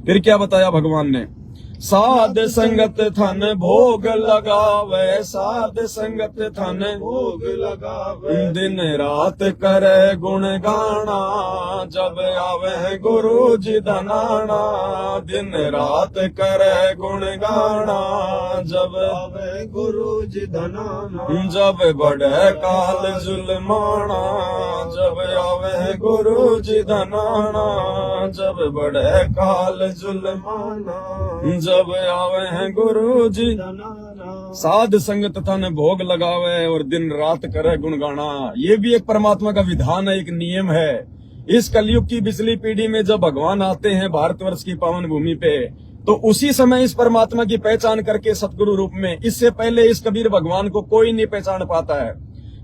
फिर क्या बताया भगवान ने, साध संगत थन भोग लगावे, साध संगत थन भोग लगावे, दिन रात करे गुण गाना, जब आवे गुरु जी धनाना, दिन रात करे गुण गाना, जब आवे गुरु जी धनाना, जब बढ़े काल जुलमाना, जब आवे गुरु जी धनाना, जब बढ़े काल जुलमाना, जब आवे हैं गुरु जी धनाना। साध संगत थन भोग लगावे और दिन रात करे गुण गाना। ये भी एक परमात्मा का विधान है, एक नियम है। इस कलयुग की बिजली पीढ़ी में जब भगवान आते हैं भारतवर्ष की पावन भूमि पे, तो उसी समय इस परमात्मा की पहचान करके सतगुरु रूप में, इससे पहले इस कबीर भगवान को कोई नहीं पहचान पाता है।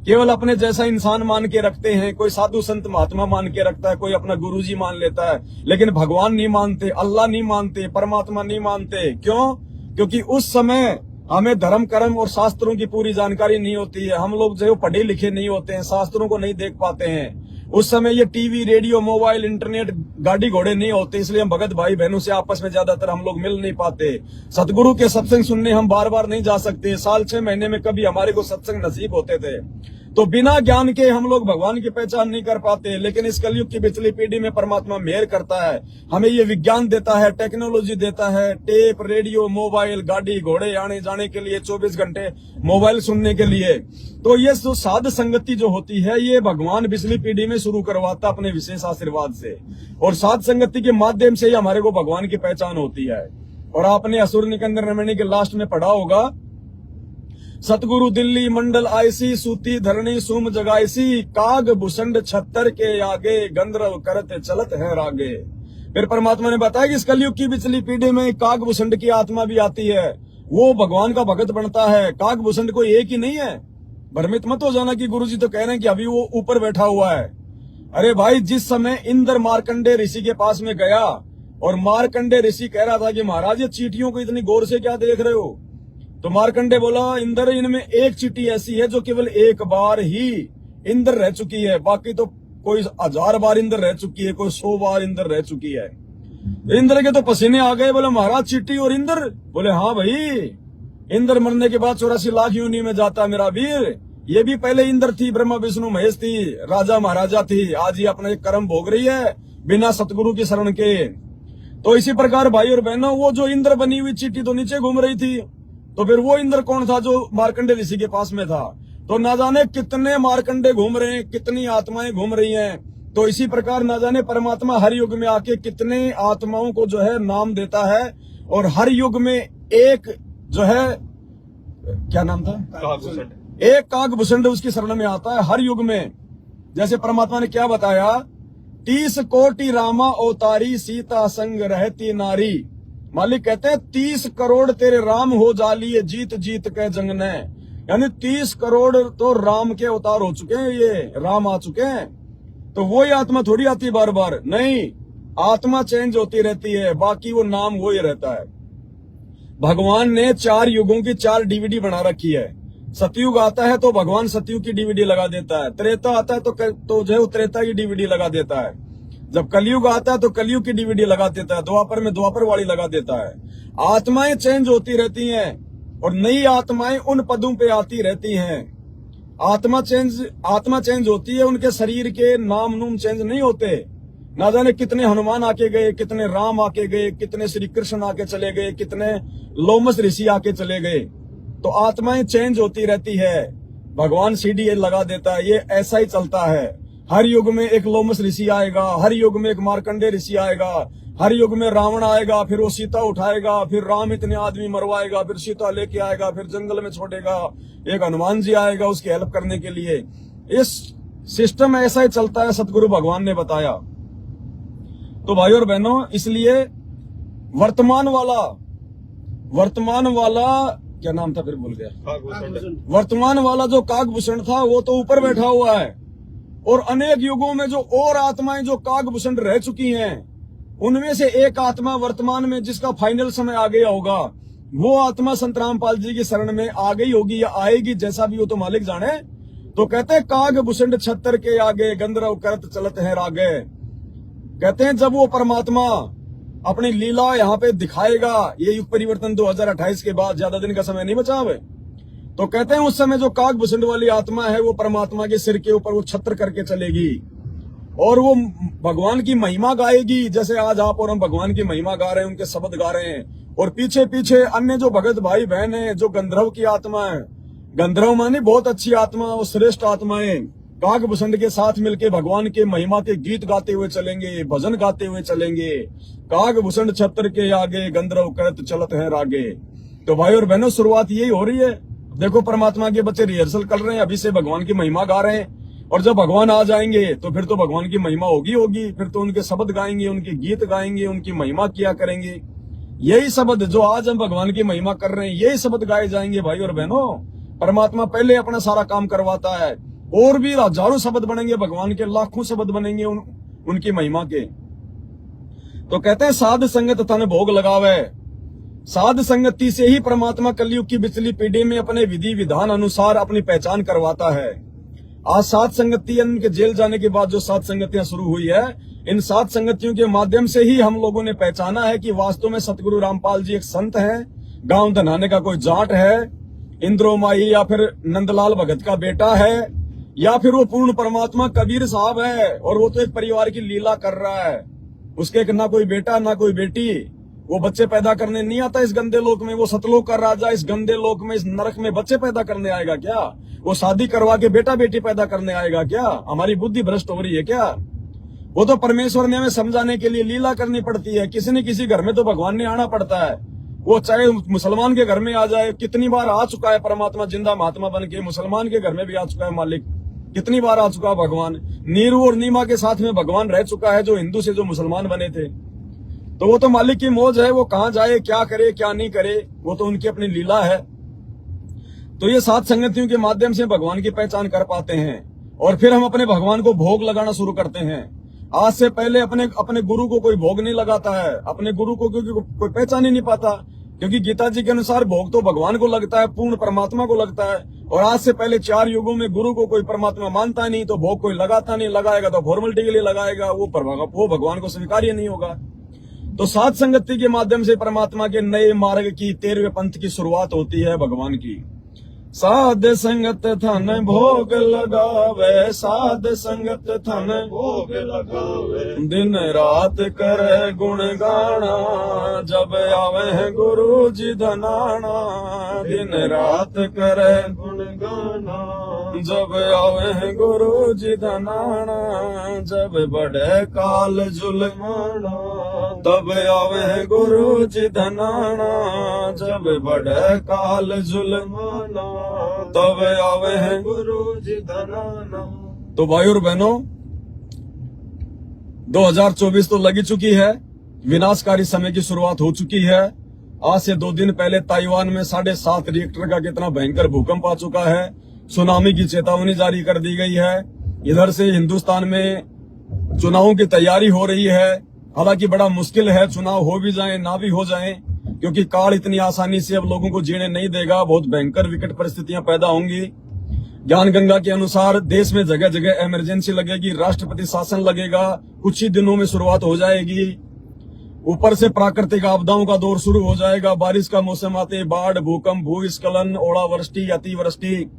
केवल अपने जैसा इंसान मान के रखते हैं, कोई साधु संत महात्मा मान के रखता है, कोई अपना गुरुजी मान लेता है, लेकिन भगवान नहीं मानते, अल्लाह नहीं मानते, परमात्मा नहीं मानते। क्यों? क्योंकि उस समय हमें धर्म कर्म और शास्त्रों की पूरी जानकारी नहीं होती है। हम लोग जो पढ़े लिखे नहीं होते हैं, शास्त्रों को नहीं देख पाते हैं। उस समय ये टीवी, रेडियो, मोबाइल, इंटरनेट, गाड़ी घोड़े नहीं होते, इसलिए हम भगत भाई बहनों से आपस में ज्यादातर हम लोग मिल नहीं पाते। सतगुरु के सत्संग सुनने हम बार बार नहीं जा सकते। साल 6 महीने में कभी हमारे को सत्संग नसीब होते थे। तो बिना ज्ञान के हम लोग भगवान की पहचान नहीं कर पाते। लेकिन इस कलयुग की पिछली पीढ़ी में परमात्मा मेहर करता है, हमें ये विज्ञान देता है, टेक्नोलॉजी देता है, टेप, रेडियो, मोबाइल, गाड़ी घोड़े आने जाने के लिए, 24 घंटे मोबाइल सुनने के लिए। तो ये जो साध संगति जो होती है, ये भगवान पिछली पीढ़ी में शुरू करवाता अपने विशेष आशीर्वाद से, और साध संगति के माध्यम से ही हमारे को भगवान की पहचान होती है। और आपने असुर निकंदन रमणी के लास्ट में पढ़ा होगा, सतगुरु दिल्ली मंडल आयसी, सूती धरणी सुम जगाईसी, काग भूषण छत्तर के आगे, गंधर्व करत चलत है रागे। फिर परमात्मा ने बताया कि इस कलयुग की पिछली पीढ़ी में काग भूषण की आत्मा भी आती है, वो भगवान का भगत बनता है। काग भूषण कोई एक ही नहीं है, भ्रमित मत हो जाना कि गुरुजी तो कह रहे हैं कि अभी वो ऊपर बैठा हुआ है। अरे भाई, जिस समय इंद्र मार्कंडे ऋषि के पास में गया और मार्कंडे ऋषि कह रहा था कि महाराज ये चींटियों को इतनी गौर से क्या देख रहे हो, तो मार्कंडे बोला, इंद्र, इनमें एक चींटी ऐसी है जो केवल एक बार ही इंद्र रह चुकी है, बाकी तो कोई 1000 बार इंद्र रह चुकी है, कोई 100 बार इंद्र रह चुकी है। इंद्र के तो पसीने आ गए। बोले महाराज चींटी और इंद्र? बोले हाँ भाई, इंद्र मरने के बाद 84 लाख योनि में जाता मेरा वीर। ये भी पहले इंद्र थी, ब्रह्मा विष्णु महेश थी, राजा महाराजा थी, आज ये अपना एक कर्म भोग रही है बिना सतगुरु की शरण के। तो इसी प्रकार भाई और बहनों, वो जो इंद्र बनी हुई चींटी तो नीचे घूम रही थी, तो फिर वो इंद्र कौन था जो मार्कंडे ऋषि के पास में था? तो ना जाने कितने मार्कंडे घूम रहे हैं, कितनी आत्माएं घूम रही हैं। तो इसी प्रकार ना जाने परमात्मा हर युग में आके कितने आत्माओं को जो है नाम देता है, और हर युग में एक जो है, क्या नाम था, एक कागभूषण उसकी शरण में आता है हर युग में। जैसे परमात्मा ने क्या बताया, 30 कोटि रामा अवतारी, सीता संग रहती नारी। मालिक कहते हैं 30 करोड़ तेरे राम हो जालिए, जीत जीत के जंग ने। यानी 30 करोड़ तो राम के अवतार हो चुके हैं, ये राम आ चुके हैं। तो वही आत्मा थोड़ी आती बार बार, नहीं, आत्मा चेंज होती रहती है, बाकी वो नाम वही रहता है। भगवान ने 4 युगों की 4 डीवीडी बना रखी है। सतयुग आता है तो भगवान सतयुग की डीवीडी लगा देता है, त्रेता आता है तो जो है त्रेता की डीवीडी लगा देता है, जब कलयुग आता है तो कलयुग की डीवीडी लगा देता है, द्वापर में द्वापर वाली लगा देता है। आत्माएं चेंज होती रहती हैं और नई आत्माएं उन पदों पे आती रहती हैं। आत्मा चेंज होती है, उनके शरीर के नाम नूम चेंज नहीं होते। ना जाने कितने हनुमान आके गए, कितने राम आके गए, कितने श्री कृष्ण आके चले गए, कितने लोमस ऋषि आके चले गए। तो आत्माएं चेंज होती रहती है, भगवान सीडी लगा देता है। ये ऐसा ही चलता है, हर युग में एक लोमस ऋषि आएगा, हर युग में एक मार्कंडे ऋषि आएगा, हर युग में रावण आएगा, फिर वो सीता उठाएगा, फिर राम इतने आदमी मरवाएगा, फिर सीता लेके आएगा, फिर जंगल में छोड़ेगा, एक हनुमान जी आएगा उसकी हेल्प करने के लिए। इस सिस्टम ऐसा ही चलता है, सतगुरु भगवान ने बताया। तो भाई और बहनों, इसलिए वर्तमान वाला क्या नाम था, फिर भूल गया, वर्तमान वाला जो कागभूषण था वो तो ऊपर बैठा हुआ है, और अनेक युगों में जो और आत्माएं जो कागभूषण रह चुकी हैं, उनमें से एक आत्मा वर्तमान में जिसका फाइनल समय आ गया होगा, वो आत्मा संत रामपाल जी की शरण में आ गई होगी या आएगी, जैसा भी हो तो मालिक जाने। तो कहते हैं कागभूषण छत्तर के आगे, गंधर्व करत चलत है रागे। कहते हैं जब वो परमात्मा अपनी लीला यहाँ पे दिखाएगा। ये युग परिवर्तन 2028 के बाद ज्यादा दिन का समय नहीं बचा हुआ। तो कहते हैं उस समय जो काकभूषण वाली आत्मा है वो परमात्मा के सिर के ऊपर वो छत्र करके चलेगी और वो भगवान की महिमा गाएगी। जैसे आज आप और हम भगवान की महिमा गा रहे हैं, उनके शब्द गा रहे हैं, और पीछे पीछे अन्य जो भगत भाई बहन है, जो गंधर्व की आत्मा है, गंधर्व माने बहुत अच्छी आत्मा और श्रेष्ठ आत्माएं, काकभूषण के साथ मिलके भगवान के महिमा के गीत गाते हुए चलेंगे, भजन गाते हुए चलेंगे। काकभूषण छत्र के आगे गंधर्व करत चलत है रागे। तो भाई और बहनों, शुरुआत यही हो रही है। देखो परमात्मा के बच्चे रिहर्सल कर रहे हैं, अभी से भगवान की महिमा गा रहे हैं, और जब भगवान आ जाएंगे तो फिर तो भगवान की महिमा होगी। फिर तो उनके शब्द गाएंगे, उनके गीत गाएंगे, उनकी महिमा किया करेंगे। यही शब्द जो आज हम भगवान की महिमा कर रहे हैं, यही शब्द गाए जाएंगे भाई और बहनों। परमात्मा पहले अपना सारा काम करवाता है, और भी हजारों शब्द बनेंगे भगवान के, लाखों शब्द बनेंगे उनकी महिमा के। तो कहते हैं साध संगत तन भोग लगावे। साध संगति से ही परमात्मा कलयुग की बिचली पीढ़ी में अपने विधि विधान अनुसार अपनी पहचान करवाता है। आज साध संगतियों के जेल जाने के बाद जो साध संगतियां शुरू हुई है, इन साध संगतियों के माध्यम से ही हम लोगों ने पहचाना है कि वास्तव में सतगुरु रामपाल जी एक संत हैं, गांव धनाने का कोई जाट है, इंद्रोमाई या फिर नंदलाल भगत का बेटा है, या फिर वो पूर्ण परमात्मा कबीर साहब है, और वो तो एक परिवार की लीला कर रहा है। उसके एक ना कोई बेटा ना कोई बेटी, वो बच्चे पैदा करने नहीं आता इस गंदे लोक में। वो सतलोक का राजा इस गंदे लोक में, इस नरक में बच्चे पैदा करने आएगा क्या? वो शादी करवा के बेटा बेटी पैदा करने आएगा क्या? हमारी बुद्धि भ्रष्ट हो रही है क्या? वो तो परमेश्वर ने हमें समझाने के लिए लीला करनी पड़ती है। किसी न किसी घर में तो भगवान ने आना पड़ता है। वो चाहे मुसलमान के घर में आ जाए, कितनी बार आ चुका है परमात्मा जिंदा महात्मा बन के, मुसलमान के घर में भी आ चुका है मालिक, कितनी बार आ चुका है भगवान। नीरू और नीमा के साथ में भगवान रह चुका है, जो हिंदू से जो मुसलमान बने थे। तो वो तो मालिक की मौज है, वो कहां जाए, क्या करे क्या नहीं करे, वो तो उनकी अपनी लीला है। तो ये सात संगतियों के माध्यम से भगवान की पहचान कर पाते हैं, और फिर हम अपने भगवान को भोग लगाना शुरू करते हैं। आज से पहले अपने गुरु को कोई भोग नहीं लगाता है, अपने गुरु को क्योंकि कोई पहचान ही नहीं पाता, क्योंकि गीता जी के अनुसार भोग तो भगवान को लगता है, पूर्ण परमात्मा को लगता है। और आज से पहले 4 युगों में गुरु को कोई परमात्मा मानता नहीं, तो भोग कोई लगाता नहीं, लगाएगा तो फॉर्मेलिटी के लिए लगाएगा, वो भगवान को स्वीकार्य नहीं होगा। तो सात संगति के माध्यम से परमात्मा के नए मार्ग की 13वें पंथ की शुरुआत होती है भगवान की। साध संगत थन भोग लगावे, साध संगत थन भोग लगावे, दिन रात करे गुण गाना, जब आवे है गुरु जी धनाना। दिन रात करे गुण गाना, जब आवे है गुरु जी धनाना। जब बढ़े काल जुल्माना, तब आवे है गुरु जी धनाना। जब बढ़े काल जुल्माना, तब आवे है गुरु जी धनाना। तो भाई और बहनों, 2024 तो लगी चुकी है, विनाशकारी समय की शुरुआत हो चुकी है। आज से 2 दिन पहले ताइवान में 7.5 रिएक्टर का कितना भयंकर भूकंप आ चुका है। सुनामी की चेतावनी जारी कर दी गई है। इधर से हिंदुस्तान में चुनावों की तैयारी हो रही है। हालांकि बड़ा मुश्किल है, चुनाव हो भी जाए ना भी हो जाए, क्योंकि काल इतनी आसानी से अब लोगों को जीने नहीं देगा। बहुत भयंकर विकट परिस्थितियां पैदा होंगी। ज्ञान गंगा के अनुसार देश में जगह जगह इमरजेंसी लगेगी, राष्ट्रपति शासन लगेगा, कुछ ही दिनों में शुरुआत हो जाएगी। ऊपर से प्राकृतिक आपदाओं का दौर शुरू हो जाएगा। बारिश का मौसम आते बाढ़, भूकंप, भूस्खलन, ओलावृष्टि, अतिवृष्टि,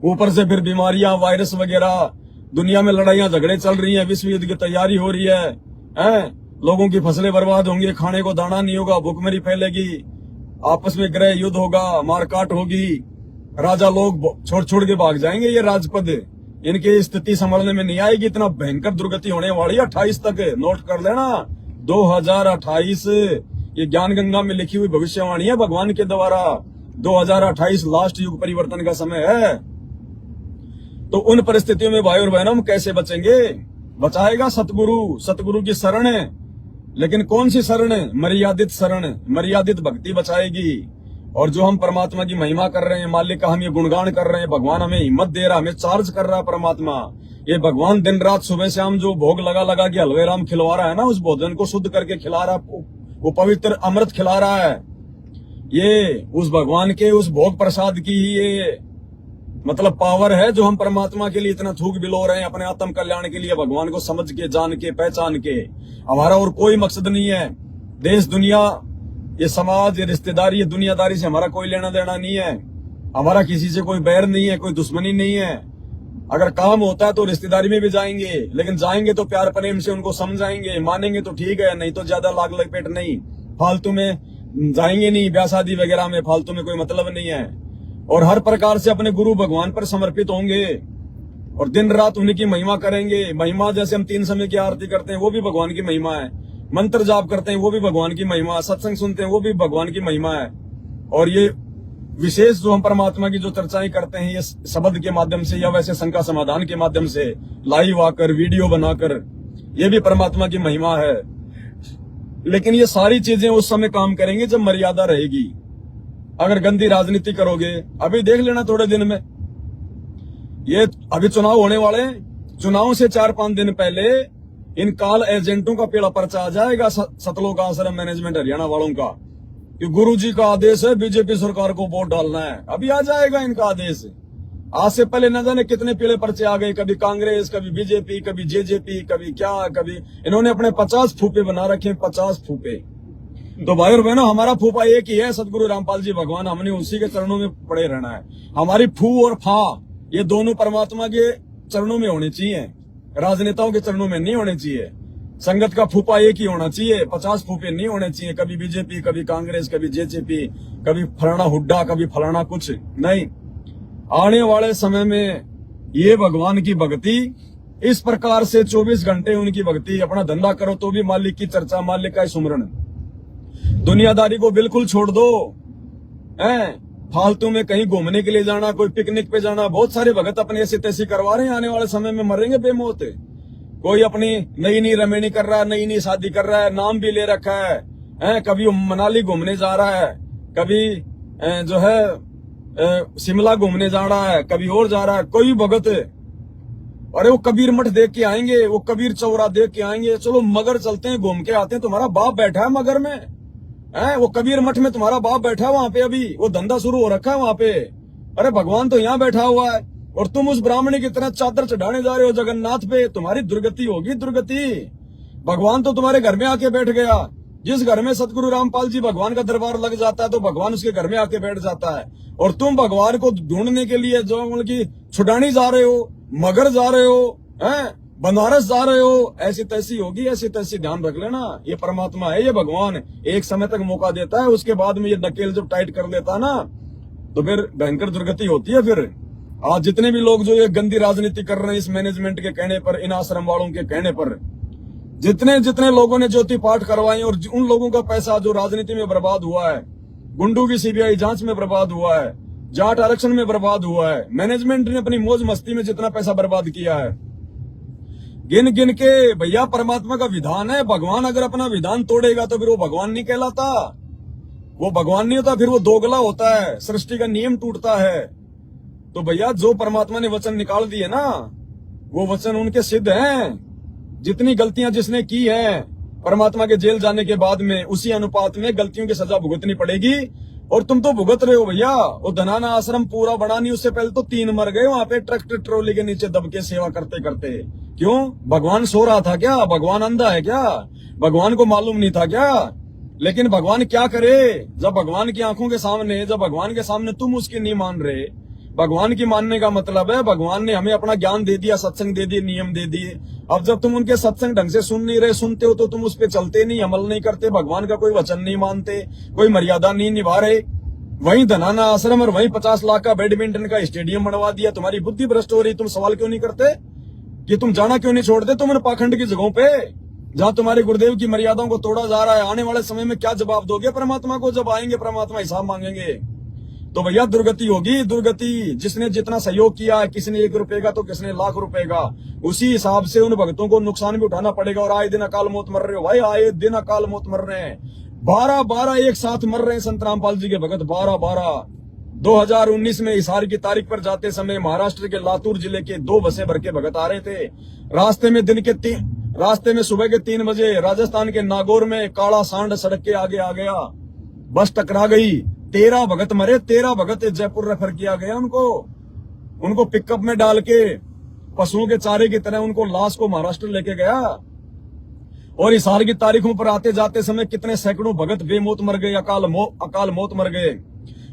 ऊपर से फिर बीमारियां, वायरस वगैरह। दुनिया में लड़ाइयां झगड़े चल रही है, विश्व युद्ध की तैयारी हो रही है। लोगों की फसलें बर्बाद होंगी, खाने को दाना नहीं होगा, भूखमरी फैलेगी, आपस में गृह युद्ध होगा, मारकाट होगी, राजा लोग छोड़ छोड़ के भाग जाएंगे। ये राजपद इनकी स्थिति संभालने में नहीं आएगी। इतना भयंकर दुर्गति होने वाली है 28 तक, नोट कर लेना। 2028 ये ज्ञान गंगा में लिखी हुई भविष्यवाणी है भगवान के द्वारा। 2028 लास्ट युग परिवर्तन का समय है। तो उन परिस्थितियों में भाई और बहनों हम कैसे बचेंगे? बचाएगा सतगुरु, सतगुरु की शरण है। लेकिन कौन सी शरण है? मर्यादित शरण, मर्यादित भक्ति बचाएगी। और जो हम परमात्मा की महिमा कर रहे हैं, मालिक का हम ये गुणगान कर रहे हैं, भगवान हमें हिम्मत दे रहा है, हमें चार्ज कर रहा है परमात्मा। ये भगवान दिन रात सुबह शाम जो भोग लगा लगा के हलवे राम खिलवा रहा है ना, उस भोजन को शुद्ध करके खिला रहा है, वो पवित्र अमृत खिला रहा है। ये उस भगवान के उस भोग प्रसाद की ही ये मतलब पावर है, जो हम परमात्मा के लिए इतना थूक बिलो रहे हैं, अपने आत्म कल्याण के लिए, भगवान को समझ के, जान के, पहचान के। हमारा और कोई मकसद नहीं है। देश दुनिया, ये समाज, ये रिश्तेदारी, ये दुनियादारी से हमारा कोई लेना देना नहीं है। हमारा किसी से कोई बैर नहीं है, कोई दुश्मनी नहीं है। अगर काम होता है तो रिश्तेदारी में भी जाएंगे, लेकिन जाएंगे तो प्यार प्रेम से उनको समझाएंगे, मानेंगे तो ठीक है, नहीं तो ज्यादा लाग लपेट नहीं, फालतू में जाएंगे नहीं, ब्याह शादी वगैरह में फालतू में कोई मतलब नहीं है। और हर प्रकार से अपने गुरु भगवान पर समर्पित होंगे और दिन रात उन्हीं की महिमा करेंगे। महिमा जैसे हम 3 समय की आरती करते हैं वो भी भगवान की महिमा है, मंत्र जाप करते हैं वो भी भगवान की महिमा, सत्संग सुनते हैं वो भी भगवान की महिमा है। और ये विशेष जो हम परमात्मा की जो चर्चाएं करते हैं, ये शब्द के माध्यम से या वैसे शंका समाधान के माध्यम से लाइव आकर वीडियो बनाकर, ये भी परमात्मा की महिमा है। लेकिन ये सारी चीजें उस समय काम करेंगे जब मर्यादा रहेगी। अगर गंदी राजनीति करोगे, अभी देख लेना थोड़े दिन में, ये अभी चुनाव होने वाले हैं, चुनाव से 4-5 दिन पहले इन काल एजेंटों का पेड़ा पर्चा आ जाएगा सतलोक आश्रम मैनेजमेंट हरियाणा वालों का, कि गुरुजी का आदेश है बीजेपी सरकार को वोट डालना है। अभी आ जाएगा इनका आदेश। आज से पहले न जाने कितने पीले पर्चे आ गए, कभी कांग्रेस, कभी बीजेपी, कभी जेजेपी, कभी क्या, कभी इन्होंने अपने 50 फूफे बना रखे हैं, 50 फूफे। तो भाई और बहनों, हमारा फूफा एक ही है, सदगुरु रामपाल जी भगवान। हमने उसी के चरणों में पड़े रहना है। हमारी फू और फा ये दोनों परमात्मा के चरणों में होने चाहिए, राजनेताओं के चरणों में नहीं होने चाहिए। संगत का फूफा एक ही होना चाहिए, 50 फूफे नहीं होने चाहिए, कभी बीजेपी, कभी कांग्रेस, कभी जेजेपी, कभी फलाना हुड्डा, कभी फलाना कुछ नहीं। आने वाले समय में ये भगवान की भक्ति इस प्रकार से 24 घंटे उनकी भक्ति, अपना धंधा करो तो भी मालिक की चर्चा, मालिक का सुमरण, दुनियादारी को बिल्कुल छोड़ दो। फालतू में कहीं घूमने के लिए जाना, कोई पिकनिक पे जाना, बहुत सारे भगत अपने ऐसी तैसी करवा रहे हैं, आने वाले समय में मरेंगे बेमौत। कोई अपनी नई नई रमेणी कर रहा है, नई नई शादी कर रहा है, नाम भी ले रखा है, कभी मनाली घूमने जा रहा है, कभी जो है शिमला घूमने जा रहा है, कभी और जा रहा है। कोई भगत, अरे वो कबीर मठ देख के आएंगे, वो कबीर चौरा देख के आएंगे, चलो मगर चलते हैं, घूम के आते हैं। तुम्हारा बाप बैठा है मगर में, वो कबीर मठ में तुम्हारा बाप बैठा है वहां पे, अभी वो धंधा शुरू हो रखा है वहां पे। अरे भगवान तो यहाँ बैठा हुआ है और तुम उस ब्राह्मणी की तरह चादर चढ़ाने जा रहे हो जगन्नाथ पे। तुम्हारी दुर्गति होगी, दुर्गति। भगवान तो तुम्हारे घर में आके बैठ गया। जिस घर में सतगुरु रामपाल जी भगवान का दरबार लग जाता है तो भगवान उसके घर में आके बैठ जाता है। और तुम भगवान को ढूंढने के लिए जो उनकी छुड़ानी जा रहे हो, मगर जा रहे हो, बनारस जा रहे हो, ऐसी तैसी होगी, ऐसी तैसी। ध्यान रख लेना, ये परमात्मा है, ये भगवान एक समय तक मौका देता है, उसके बाद में ये नकेल जब टाइट कर लेता ना तो फिर भयंकर दुर्गति होती है। फिर आज जितने भी लोग जो ये गंदी राजनीति कर रहे हैं, इस मैनेजमेंट के कहने पर, इन आश्रम वालों के कहने पर, जितने जितने लोगों ने ज्योति पाठ करवाए और उन लोगों का पैसा जो राजनीति में बर्बाद हुआ है, गुंडू की सीबीआई जांच में बर्बाद हुआ है, जाट आरक्षण में बर्बाद हुआ है, मैनेजमेंट ने अपनी मौज मस्ती में जितना पैसा बर्बाद किया है, गिन गिन के। भैया परमात्मा का विधान है, भगवान अगर अपना विधान तोड़ेगा तो फिर वो भगवान नहीं कहलाता, वो भगवान नहीं होता, फिर वो दोगला होता है, सृष्टि का नियम टूटता है। तो भैया जो परमात्मा ने वचन निकाल दिए ना, वो वचन उनके सिद्ध हैं। जितनी गलतियां जिसने की हैं, परमात्मा के जेल जाने के बाद में उसी अनुपात में गलतियों की सजा भुगतनी पड़ेगी। और तुम तो भुगत रहे हो भैया। वो धनाना आश्रम पूरा बना नहीं, उससे पहले तो 3 मर गए वहां पे ट्रैक्टर ट्रॉली के नीचे दब के सेवा करते करते। क्यों? भगवान सो रहा था क्या? भगवान अंधा है क्या? भगवान को मालूम नहीं था क्या? लेकिन भगवान क्या करे जब भगवान की आंखों के सामने, जब भगवान के सामने तुम उसकी नहीं मान रहे। भगवान की मानने का मतलब है भगवान ने हमें अपना ज्ञान दे दिया, सत्संग दे दिए, नियम दे दिए। अब जब तुम उनके सत्संग ढंग से सुन नहीं रहे, सुनते हो तो तुम उस पर चलते नहीं, अमल नहीं करते, भगवान का कोई वचन नहीं मानते, कोई मर्यादा नहीं निभा रहे। वहीं धनाना आश्रम और वहीं 50 लाख का बैडमिंटन का स्टेडियम बनवा दिया। तुम्हारी बुद्धि भ्रष्ट हो रही। तुम सवाल क्यों नहीं करते कि तुम जाना क्यों नहीं छोड़ते तुम पाखंड की जगहों पे जहां तुम्हारे गुरुदेव की मर्यादाओं को तोड़ा जा रहा है? आने वाले समय में क्या जवाब दोगे परमात्मा को? जब आएंगे परमात्मा हिसाब मांगेंगे तो भैया दुर्गति होगी, दुर्गति। जिसने जितना सहयोग किया है, किसी ने 1 रुपए का तो किसी ने लाख रुपए का, उसी हिसाब से उन भक्तों को नुकसान भी उठाना पड़ेगा। और आए दिन अकाल मौत मर रहे हो भाई, आए दिन अकाल मौत मर रहे हैं। 12 एक साथ मर रहे हैं संत रामपाल जी के भगत। 12 2019 में हिसार की तारीख पर जाते समय महाराष्ट्र के लातूर जिले के 2 बसें भर के भगत आ रहे थे। रास्ते में सुबह के 3 बजे राजस्थान के नागौर में काला सांड सड़क के आगे आ गया, बस टकरा गई। 13 भगत मरे। 13 भगत जयपुर रेफर किया गया उनको पिकअप में डाल के पशुओं के चारे की तरह उनको लाश को महाराष्ट्र लेके गया। और इस हाल की तारीखों पर आते जाते समय कितने सैकड़ों भगत बेमौत मर गए, अकाल मौत मर गए।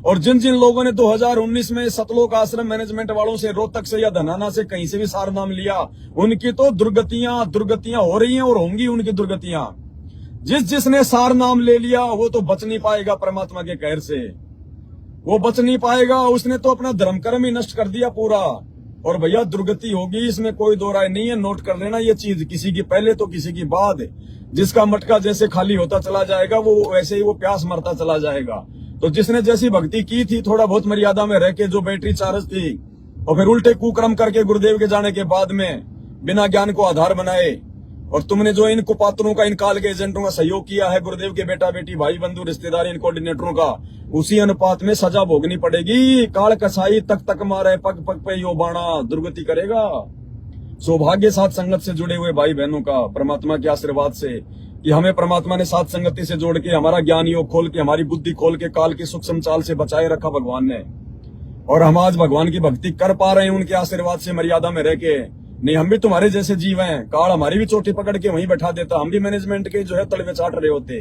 और जिन जिन लोगों ने 2019 में सतलोक आश्रम मैनेजमेंट वालों से, रोहतक से या धनाना से, कहीं से भी सार नाम लिया, उनकी तो दुर्गतियां हो रही हैं और होंगी उनकी दुर्गतियां। जिसने सार नाम ले लिया वो तो बच नहीं पाएगा परमात्मा के कहर से, वो बच नहीं पाएगा। उसने तो अपना धर्म कर्म ही नष्ट कर दिया पूरा। और भैया दुर्गति होगी, इसमें कोई दो राय नहीं है। नोट कर लेना ये चीज, किसी की पहले तो किसी की बाद। जिसका मटका जैसे खाली होता चला जाएगा वो वैसे ही वो प्यास मरता चला जाएगा। तो जिसने जैसी भक्ति की थी, थोड़ा बहुत मर्यादा में रह के, जो बैटरी चार्ज थी, और फिर उल्टे कुक्रम करके गुरुदेव के जाने के बाद में बिना ज्ञान को आधार बनाए, और तुमने जो इन कुपात्रों का, इन काल के एजेंटों का सहयोग किया है, गुरुदेव के बेटा बेटी, भाई बंधु, रिश्तेदार, इन कोऑर्डिनेटरों का, उसी अनुपात में सजा भोगनी पड़ेगी। काल कसाई तक तक मारे, पग पग पे यो बाणा, दुर्गति करेगा। सौभाग्य साथ संगत से जुड़े हुए भाई बहनों का, परमात्मा के आशीर्वाद से, कि हमें परमात्मा ने साथ संगति से जोड़ के, हमारा ज्ञान योग खोल के, हमारी बुद्धि खोल के, काल की सूक्ष्म चाल से बचाए रखा भगवान ने। और हम आज भगवान की भक्ति कर पा रहे हैं उनके आशीर्वाद से, मर्यादा में रह के। नहीं, हम भी तुम्हारे जैसे जीव हैं, काल हमारी भी चोटी पकड़ के वहीं बैठा देता, हम भी मैनेजमेंट के जो है तलवे चाट रहे होते।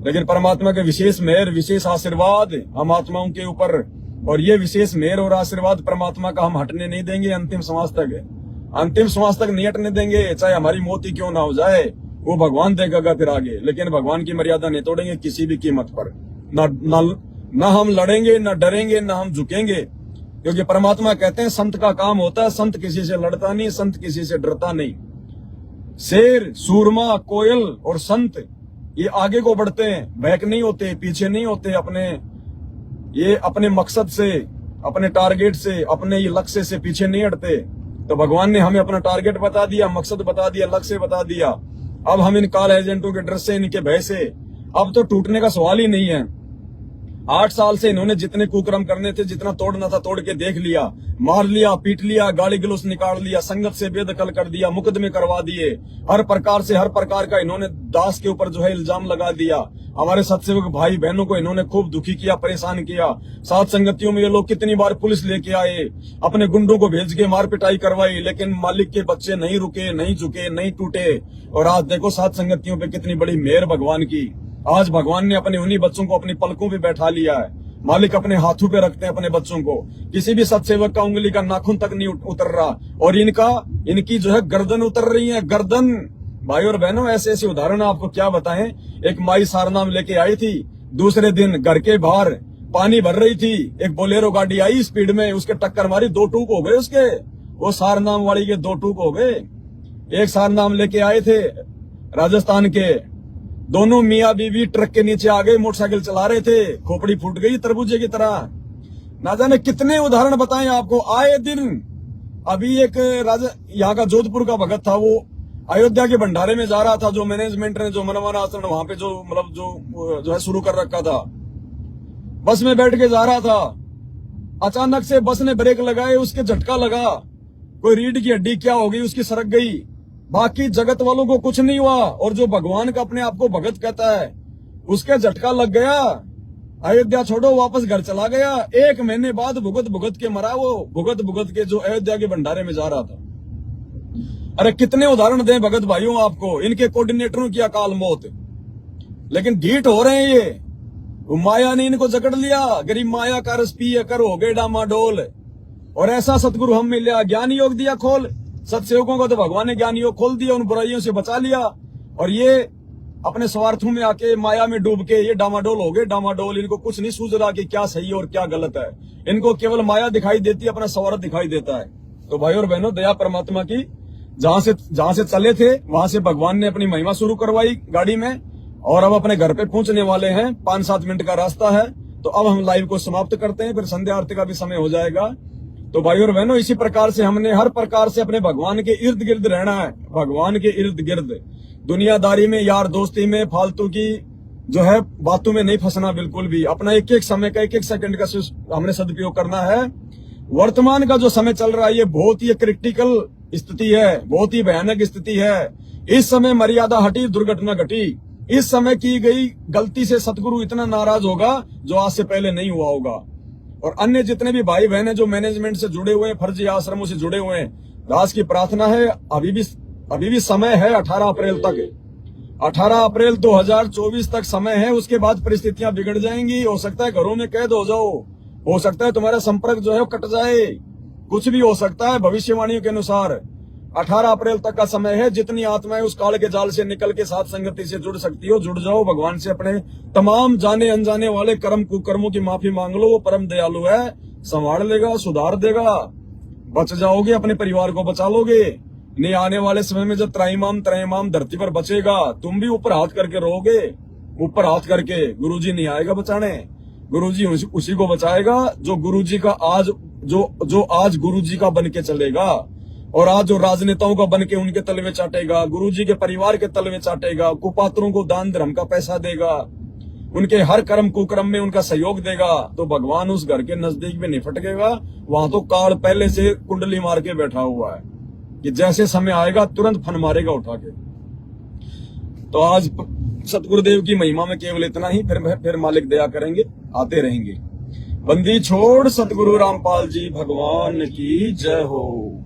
लेकिन परमात्मा के विशेष मेहर, विशेष आशीर्वाद हम आत्माओं के ऊपर, और ये विशेष मेहर और आशीर्वाद परमात्मा का हम हटने नहीं देंगे अंतिम श्वास तक। अंतिम श्वास तक नहीं हटने देंगे, चाहे हमारी मौत ही क्यों ना हो जाए, वो भगवान देगा फिर आगे। लेकिन भगवान की मर्यादा नहीं तोड़ेंगे किसी भी कीमत पर। ना हम लड़ेंगे, ना डरेंगे, ना हम झुकेंगे, क्योंकि परमात्मा कहते हैं संत का काम होता है, संत किसी से लड़ता नहीं, संत किसी से डरता नहीं। शेर, सूरमा, कोयल और संत ये आगे को बढ़ते हैं, बैक नहीं होते, पीछे नहीं होते। अपने मकसद से, अपने टारगेट से, अपने ये लक्ष्य से पीछे नहीं हटते। तो भगवान ने हमें अपना टारगेट बता दिया, मकसद बता दिया, लक्ष्य बता दिया। अब हम इन काल एजेंटों के डर से, इनके भय से अब तो टूटने का सवाल ही नहीं है। 8 साल से इन्होंने जितने कुकर्म करने थे, जितना तोड़ना था तोड़ के देख लिया, मार लिया, पीट लिया, गाली गलौज निकाल लिया, संगत से बेदखल कर दिया, मुकदमे करवा दिए, हर प्रकार का इन्होंने दास के ऊपर जो है इल्जाम लगा दिया। हमारे सत्सेवक भाई बहनों को इन्होंने खूब दुखी किया, परेशान किया। साथ संगतियों में ये लोग कितनी बार पुलिस लेके आए, अपने गुंडों को भेज के मार पिटाई करवाई, लेकिन मालिक के बच्चे नहीं रुके, नहीं झुके, नहीं टूटे। और आज देखो साथ संगतियों पे कितनी बड़ी मेहर भगवान की। आज भगवान ने अपने उन्हीं बच्चों को अपनी पलकों पे बैठा लिया है। मालिक अपने हाथों पे रखते हैं अपने बच्चों को, किसी भी सत्सेवक का उंगली का नाखून तक नहीं उतर रहा, और इनकी जो है गर्दन उतर रही है, गर्दन। भाई और बहनों, ऐसे ऐसे उदाहरण आपको क्या बताएं। एक माई सारनाम लेके आई थी, दूसरे दिन घर के बाहर पानी भर रही थी, एक बोलेरो गाड़ी आई स्पीड में, उसके टक्कर मारी, 2 टूक हो गए उसके, वो सारनाम वाली के 2 टूक हो गए। एक सारनाम लेके आए थे राजस्थान के, दोनों मियाँ बीवी ट्रक के नीचे आ गए, मोटरसाइकिल चला रहे थे, खोपड़ी फूट गई तरबूजे की तरह। ना जाने कितने उदाहरण बताएं आपको आए दिन। अभी एक यहाँ का जोधपुर का भगत था, वो अयोध्या के भंडारे में जा रहा था, जो मैनेजमेंट ने जो मनमाना आश्रम वहां पे जो है शुरू कर रखा था, बस में बैठ के जा रहा था। अचानक से बस ने ब्रेक लगाए, उसके झटका लगा, कोई रीढ़ की हड्डी क्या हो गई, उसकी सरक गई। बाकी जगत वालों को कुछ नहीं हुआ, और जो भगवान का अपने आप को भगत कहता है उसके झटका लग गया। अयोध्या छोड़ो, वापस घर चला गया। 1 महीने बाद भुगत के मरा, वो भुगत के जो अयोध्या के भंडारे में जा रहा था। अरे कितने उदाहरण दें भगत भाइयों आपको, इनके कोऑर्डिनेटरों की अकाल मौत। लेकिन ढीठ हो रहे हैं ये, माया ने इनको जकड़ लिया। गरीब माया का रस पिए कर हो गए डामाडोल। और ऐसा सतगुरु हम मिला, ज्ञान योग दिया खोल। सत्सेवकों को तो भगवान ने ज्ञान योग खोल दिया, उन बुराइयों से बचा लिया। और ये अपने स्वार्थों में आके, माया में डूब के ये डामाडोल हो गए, डामाडोल। इनको कुछ नहीं सूझ रहा कि क्या सही और क्या गलत है। इनको केवल माया दिखाई देती है, अपना स्वार्थ दिखाई देता है। तो भाई और बहनों, दया परमात्मा की, जहां से चले थे वहां से भगवान ने अपनी महिमा शुरू करवाई गाड़ी में, और अब अपने घर पे पहुंचने वाले हैं। 5-7 मिनट का रास्ता है। तो अब हम लाइव को समाप्त करते हैं, फिर संध्या आरती का भी समय हो जाएगा। तो भाई और बहनों, इसी प्रकार से हमने हर प्रकार से अपने भगवान के इर्द गिर्द रहना है। भगवान के इर्द गिर्द, दुनियादारी में, यार दोस्ती में, फालतू की जो है बातों में नहीं फंसना बिल्कुल भी। अपना एक एक समय का, एक एक सेकंड का हमने सदुपयोग करना है। वर्तमान का जो समय चल रहा है ये बहुत ही क्रिटिकल स्थिति है, बहुत ही भयानक स्थिति है। इस समय मर्यादा हटी, दुर्घटना घटी। इस समय की गई गलती से सतगुरु इतना नाराज होगा जो आज से पहले नहीं हुआ होगा। और अन्य जितने भी भाई बहन हैं जो मैनेजमेंट से जुड़े हुए हैं, फर्जी आश्रमों से जुड़े हुए हैं, दास की प्रार्थना है, अभी भी समय है 18 अप्रैल तक। 18 अप्रैल 2024 तक समय है, उसके बाद परिस्थितियां बिगड़ जाएंगी। हो सकता है घरों में कैद हो जाओ, हो सकता है तुम्हारा संपर्क जो है वो कट जाए, कुछ भी हो सकता है। भविष्यवाणियों के अनुसार 18 अप्रैल तक का समय है। जितनी आत्माएं उस काल के जाल से निकल के साथ संगति से जुड़ सकती हो, जुड़ जाओ। भगवान से अपने तमाम जाने अनजाने वाले कर्म कुकर्मों की माफी मांग लो। वो परम दयालु है, संभाल लेगा, सुधार देगा, बच जाओगे, अपने परिवार को बचा लोगे। नहीं, आने वाले समय में जब त्रैमाम धरती पर बचेगा, तुम भी ऊपर हाथ करके रहोगे। ऊपर हाथ करके गुरुजी नहीं आएगा बचाने, गुरुजी उसी को बचाएगा जो गुरुजी का आज जो आज गुरुजी का बन के चलेगा, और आज जो राजनेताओं का बन के उनके तलवे चाटेगा, गुरुजी के परिवार के तलवे चाटेगा, कुपात्रों को दान धर्म का पैसा देगा, उनके हर कर्म कुकर्म में उनका सहयोग देगा, तो भगवान उस घर के नजदीक में नहीं फटकेगा। वहां तो काल पहले से कुंडली मार के बैठा हुआ है कि जैसे समय आएगा तुरंत फन मारेगा उठा के। तो आज सतगुरुदेव की महिमा में केवल इतना ही, फिर मालिक दया करेंगे, आते रहेंगे। बंदी छोड़ सतगुरु रामपाल जी भगवान की जय हो।